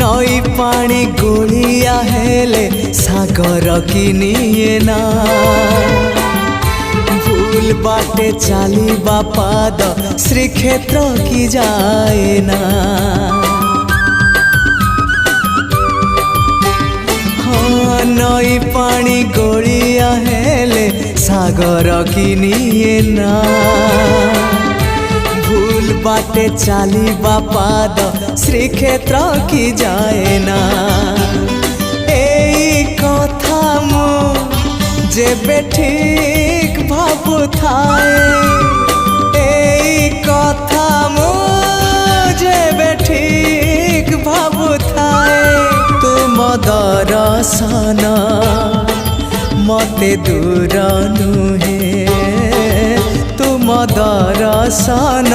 नई पानी गोलिया हेले सागर किनिए ना भूल बाटे चालिबा पाद श्रीक्षेत्र की जाए ना। हाँ नई पानी गोलिया हेले सागर किनिए ना भूल बाटे चालिबा पाद श्रीक्षेत्र की जाए ना। एई कथा मु जेबे ठीक भाबु थाए एई कथा मु जेबे ठीक भाबु थाए तुम दर्शन मते दूर नुहे तुम दर्शन